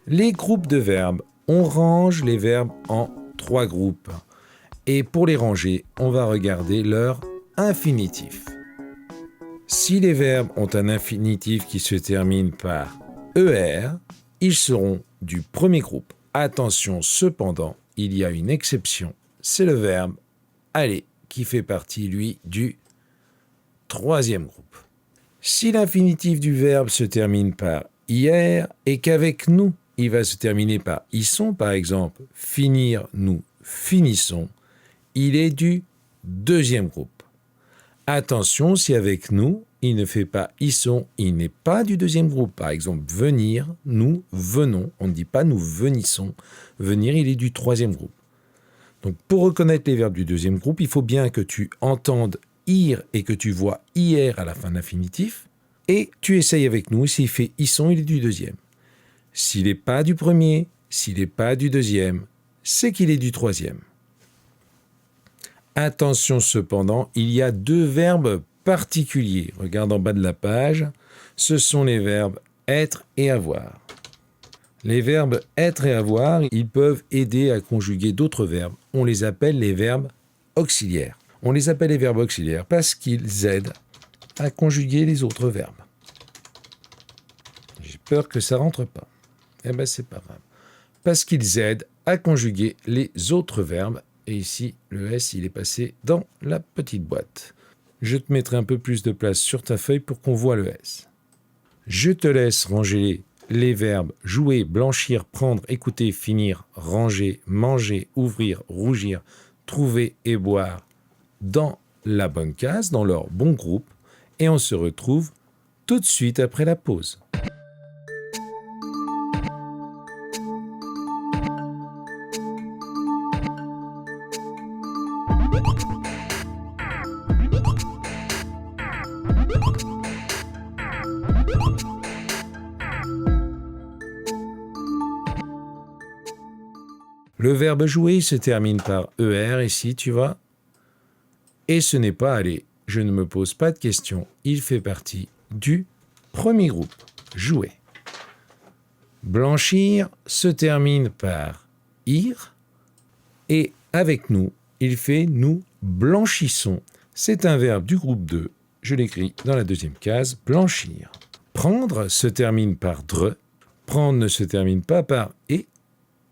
Les groupes de verbes, on range les verbes en 3 groupes. Et pour les ranger, on va regarder leur infinitif. Si les verbes ont un infinitif qui se termine par ER, ils seront du premier groupe. Attention cependant, il y a une exception, c'est le verbe aller qui fait partie, lui, du troisième groupe. Si l'infinitif du verbe se termine par IR et qu'avec nous, il va se terminer par ISSON, par exemple, finir, nous finissons, il est du deuxième groupe. Attention, si avec nous, il ne fait pas ISSON, il n'est pas du deuxième groupe. Par exemple, venir, nous venons, on ne dit pas nous venissons. Venir, il est du troisième groupe. Donc, pour reconnaître les verbes du deuxième groupe, il faut bien que tu entendes IR et que tu vois IR à la fin de l'infinitif. Et tu essayes avec nous, s'il fait ISSON, il est du deuxième. S'il n'est pas du premier, s'il n'est pas du deuxième, c'est qu'il est du troisième. Attention cependant, il y a 2 verbes particuliers. Regarde en bas de la page, ce sont les verbes être et avoir. Les verbes être et avoir, ils peuvent aider à conjuguer d'autres verbes. On les appelle les verbes auxiliaires. On les appelle les verbes auxiliaires parce qu'ils aident à conjuguer les autres verbes. J'ai peur que ça rentre pas. Eh bien, c'est pas grave. Parce qu'ils aident à conjuguer les autres verbes. Et ici, le S, il est passé dans la petite boîte. Je te mettrai un peu plus de place sur ta feuille pour qu'on voit le S. Je te laisse ranger les verbes jouer, blanchir, prendre, écouter, finir, ranger, manger, ouvrir, rougir, trouver et boire dans la bonne case, dans leur bon groupe. Et on se retrouve tout de suite après la pause. Le verbe jouer se termine par ER ici, tu vois. Et ce n'est pas aller. Je ne me pose pas de questions. Il fait partie du premier groupe. Jouer. Blanchir se termine par ir. Et avec nous, il fait nous blanchissons. C'est un verbe du groupe 2. Je l'écris dans la deuxième case, blanchir. Prendre se termine par dre. Prendre ne se termine pas par et.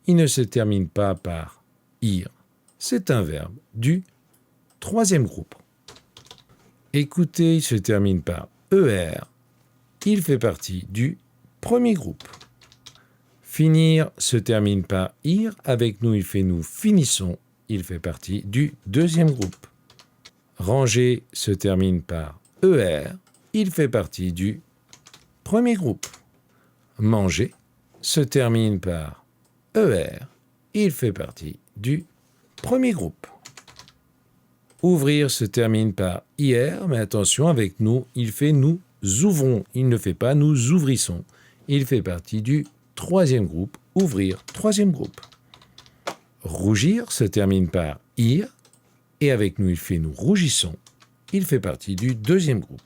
Il ne se termine pas par ir. C'est un verbe du troisième groupe. Écouter se termine par ER. Il fait partie du premier groupe. Finir se termine par ir. Avec nous, il fait nous finissons. Il fait partie du deuxième groupe. Ranger se termine par ER. Il fait partie du premier groupe. Manger se termine par ER, il fait partie du premier groupe. Ouvrir se termine par IR, mais attention, avec nous, il fait nous ouvrons. Il ne fait pas nous ouvrissons. Il fait partie du troisième groupe. Ouvrir, troisième groupe. Rougir se termine par IR, et avec nous, il fait nous rougissons. Il fait partie du deuxième groupe.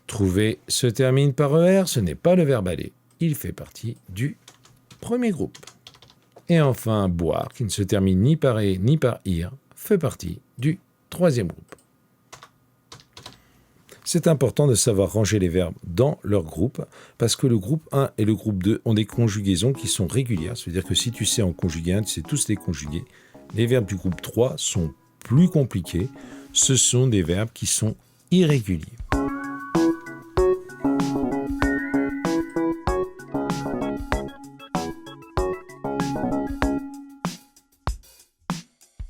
Trouver se termine par ER, ce n'est pas le verbe aller. Il fait partie du premier groupe. Et enfin, boire, qui ne se termine ni par et ni par ir, fait partie du troisième groupe. C'est important de savoir ranger les verbes dans leur groupe, parce que le groupe 1 et le groupe 2 ont des conjugaisons qui sont régulières. C'est-à-dire que si tu sais en conjuguer un, tu sais tous les conjuguer. Les verbes du groupe 3 sont plus compliqués. Ce sont des verbes qui sont irréguliers.